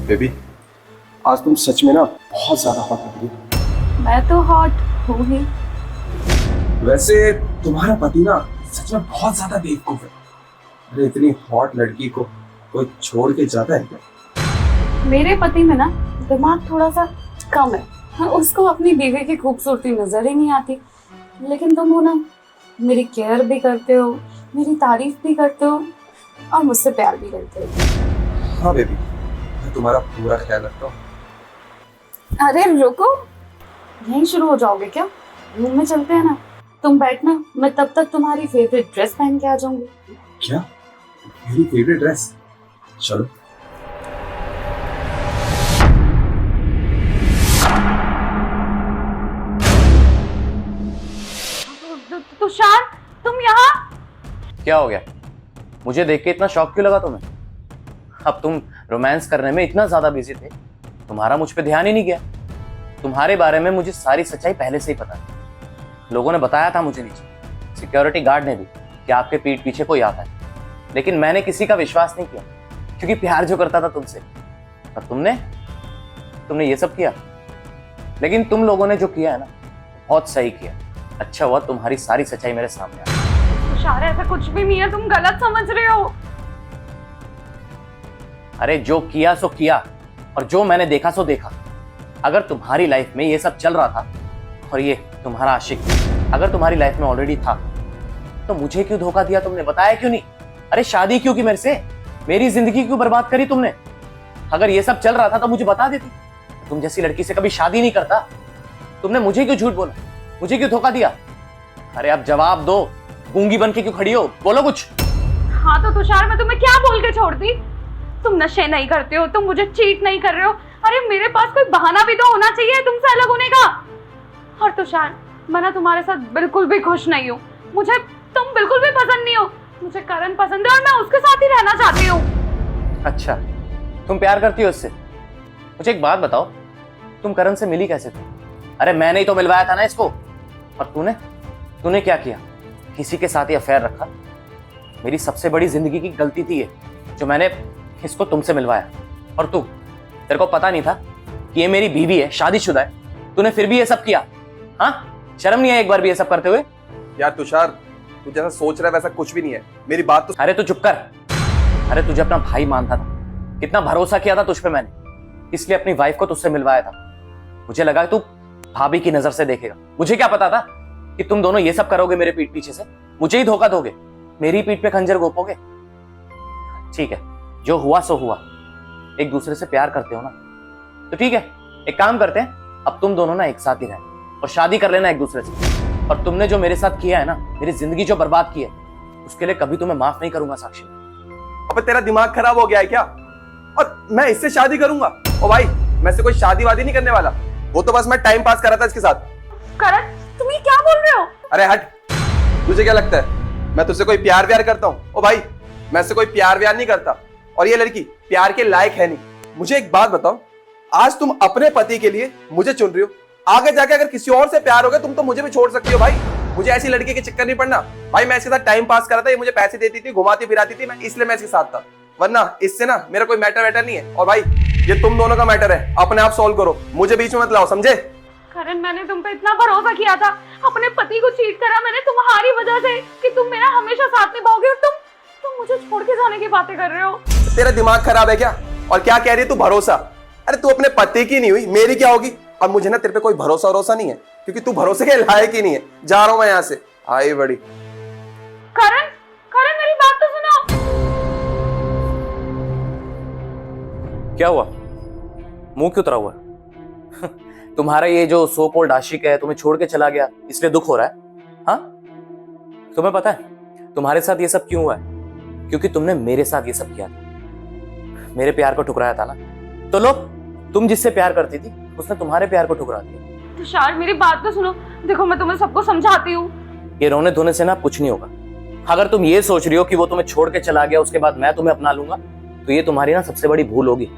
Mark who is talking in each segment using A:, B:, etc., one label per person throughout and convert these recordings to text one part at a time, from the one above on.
A: Baby, आज तुम सच में ना बहुत ज्यादा हॉट लग रही हो।
B: मैं तो हॉट हूँ ही।
A: वैसे तुम्हारा पति ना सच में बहुत ज्यादा बेवकूफ है। अरे इतनी हॉट लड़की को कोई छोड़ के जाता है क्या?
B: मेरे पति में ना दिमाग थोड़ा सा कम है। हाँ, उसको अपनी बीवी की खूबसूरती नजर ही नहीं आती। लेकिन तुम हो ना, मेरी केयर भी करते हो, मेरी तारीफ भी करते हो और मुझसे प्यार भी करते हो।
A: हाँ बेबी, मैं तुम्हारा पूरा ख्याल रखता हूँ।
B: अरे रुको, यहीं शुरू हो जाओगे क्या? रूम में चलते हैं ना। तुम बैठना, मैं तब तक तुम्हारी फेवरेट ड्रेस पहन के आ जाऊंगी।
A: क्या? मेरी फेवरेट ड्रेस? चलो।
B: तुषार, तुम यहाँ?
C: क्या हो गया? मुझे देख के इतना शौक क्यों लगा तुम्हें? अब तुम रोमांस करने में इतना ज्यादा बिजी थे, तुम्हारा मुझ पे ध्यान ही नहीं गया। तुम्हारे बारे में मुझे सारी सच्चाई पहले से ही पता थी। लोगों ने बताया था मुझे नीचे, सिक्योरिटी गार्ड ने भी, कि आपके पीठ पीछे कोई आता है। लेकिन मैंने किसी का विश्वास नहीं किया, क्योंकि प्यार जो करता था तुमसे। और तुमने ये सब किया। लेकिन तुम लोगों ने जो किया है ना, बहुत सही किया। अच्छा हुआ तुम्हारी सारी सच्चाई मेरे सामने आ गई।
B: तुषार, ऐसा कुछ भी नहीं है, तुम गलत समझ रहे हो।
C: अरे जो किया सो किया, और जो मैंने देखा सो देखा। अगर तुम्हारी लाइफ में ये सब चल रहा था, और ये तुम्हारा आशिक अगर तुम्हारी लाइफ में ऑलरेडी था, तो मुझे क्यों धोखा दिया तुमने? बताया क्यों नहीं? अरे शादी क्यों की मेरे से? मेरी जिंदगी क्यों बर्बाद करी तुमने? अगर ये सब चल रहा था तो मुझे बता देती। तुम जैसी लड़की से कभी शादी नहीं करता। तुमने मुझे क्यों झूठ बोला? मुझे क्यों धोखा दिया? अरे अब जवाब दो। गूंगी बन के क्यों खड़ी हो? बोलो कुछ।
B: हाँ तो तुषार, मैं तुम्हें क्या बोल के छोड़ती? तुम नशे नहीं करते हो, तुम मुझे चीट नहीं कर रहे हो। अरे मेरे पास कोई बहाना भी तो होना चाहिए तुमसे अलग होने का। और तुषार, मैं ना तुम्हारे साथ बिल्कुल भी खुश नहीं हूँ। मुझे तुम बिल्कुल भी पसंद नहीं हो। मुझे करण पसंद है और मैं उसके साथ ही रहना चाहती हूँ।
C: अच्छा, तुम प्यार करती हो उससे? मुझे एक बात बताओ, तुम करण से मिली कैसे थे? अरे मैंने ही तो मिलवाया था ना इसको। और तूने क्या किया? किसी के साथ ही अफेयर रखा। मेरी सबसे बड़ी जिंदगी की गलती थी ये, जो मैंने इसको तुमसे मिलवाया। और तेरे को पता नहीं था कि ये मेरी बीवी है, शादीशुदा है। तूने फिर भी ये सब किया? हाँ, शर्म नहीं है एक बार भी ये सब करते हुए?
A: यार तुषार, तू जैसा सोच रहा है वैसा कुछ भी नहीं है। मेरी बात तो।
C: अरे तू चुप कर। अरे तुझे अपना भाई मानता था, कितना भरोसा किया था तुझ पे मैंने, इसलिए अपनी वाइफ को तुझसे मिलवाया था। मुझे लगा तू भाभी की नजर से देखेगा। मुझे क्या पता था कि तुम दोनों ये सब करोगे मेरे पीठ पीछे से, मुझे ही धोखा दोगे, मेरी पीठ पे खंजर घोपोगे। ठीक है, जो हुआ सो हुआ। एक दूसरे से प्यार करते हो ना, तो ठीक है, एक काम करते हैं, अब तुम दोनों ना एक साथ ही रहें और शादी कर लेना एक दूसरे से। और तुमने जो मेरे साथ किया है ना, मेरी जिंदगी जो बर्बाद की है, उसके लिए कभी तुम्हें माफ नहीं करूंगा साक्षी।
A: अबे तेरा दिमाग खराब हो गया है क्या? और मैं इससे शादी करूंगा? ओ भाई, मैं इससे कोई शादी वादी नहीं करने वाला। वो तो बस मैं टाइम पास कर रहा था इसके साथ।
B: करण, तुम ये क्या बोल रहे हो?
A: अरे हट, तुझे क्या लगता है मैं तुझसे कोई प्यार व्यार करता हूँ? ओ भाई, मैं इससे कोई प्यार व्यार नहीं करता। और ये लड़की प्यार के लायक है नहीं। मुझे एक बात बताओ, आज तुम अपने पति के लिए मुझे चुन रही हो, आगे जाके अगर किसी और से प्यार हो गया तुम तो मुझे भी छोड़ सकती हो भाई। मुझे ऐसी लड़की के चक्कर नहीं पड़ना भाई। मैं इसके साथ टाइम पास कर रहा था, ये मुझे पैसे देती थी, घुमाती फिराती थी, मैं इसलिए मैं इसके साथ था। वरना इससे ना मेरा कोई मैटर वैटर नहीं है। और भाई, ये तुम दोनों का मैटर है, अपने आप सॉल्व करो, मुझे बीच में मत लाओ, समझे?
B: करण, मैंने तुम पे इतना भरोसा किया था, अपने पति को चीट करा मैंने तुम्हारी वजह से कि तुम मेरा हमेशा साथ निभाओगे, और तुम मुझे छोड़ के जाने की बातें कर रहे हो।
A: तेरा दिमाग खराब है क्या? और क्या कह रही है तू? भरोसा? अरे तू अपने पति की नहीं हुई, मेरी क्या होगी? अब मुझे ना तेरे पे कोई भरोसा नहीं है, क्योंकि तू भरोसे के लायक ही नहीं है। जा रहा हूं मैं यहाँ से। आई बड़ी।
B: करण, मेरी बात तो सुनो।
C: क्या हुआ? मुंह क्यों उतरा हुआ है? तुम्हारा ये जो सो कॉल्ड आशिक है तुम्हें छोड़ के चला गया, इसलिए दुख हो रहा है? हाँ, तुम्हें पता है तुम्हारे साथ ये सब क्यों हुआ है? क्योंकि तुमने मेरे साथ ये सब किया था, मेरे प्यार को ठुकराया था ना। तो लो, तुम जिससे प्यार करती थी उसने तुम्हारे प्यार को ठुकरा दिया।
B: तुषार, मेरी बात तो सुनो। देखो, मैं तुम्हें सबको समझाती हूँ।
C: ये रोने धोने से ना कुछ नहीं होगा। अगर तुम ये सोच रही हो कि वो तुम्हें छोड़ के चला गया उसके बाद मैं तुम्हें अपना लूंगा, तो ये तुम्हारी ना सबसे बड़ी भूल होगी।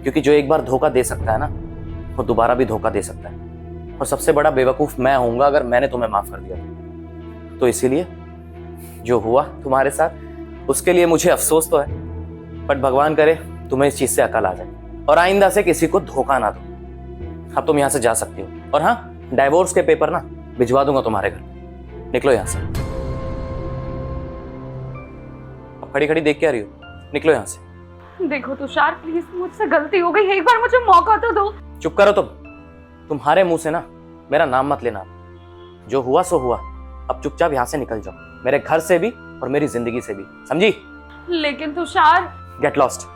C: क्योंकि जो एक बार धोखा दे सकता है ना, वो दोबारा भी धोखा दे सकता है। और सबसे बड़ा बेवकूफ मैं होऊंगा अगर मैंने तुम्हें माफ कर दिया। तो इसीलिए जो हुआ तुम्हारे साथ, उसके लिए मुझे अफसोस तो है, बट भगवान करे तुम्हें इस चीज से अकल आ जाए। और आइंदा से किसी को धोखा ना दो। अब तुम यहां से जा सकती हो, और हाँ, डाइवोर्स के पेपर ना भिजवा दूंगा तुम्हारे घर। निकलो यहां से। अब खड़ी खड़ी देख के आ रही हो? निकलो यहां से।
B: देखो तुषार, प्लीज मुझसे गलती हो गई, एक बार मुझे मौका तो दो।
C: चुप करो तुम। तुम्हारे मुंह से ना मेरा नाम मत लेना। जो हुआ सो हुआ, अब चुपचाप यहां से निकल जाओ, मेरे घर से भी और मेरी जिंदगी से भी, समझी?
B: लेकिन तुषार।
C: Get lost.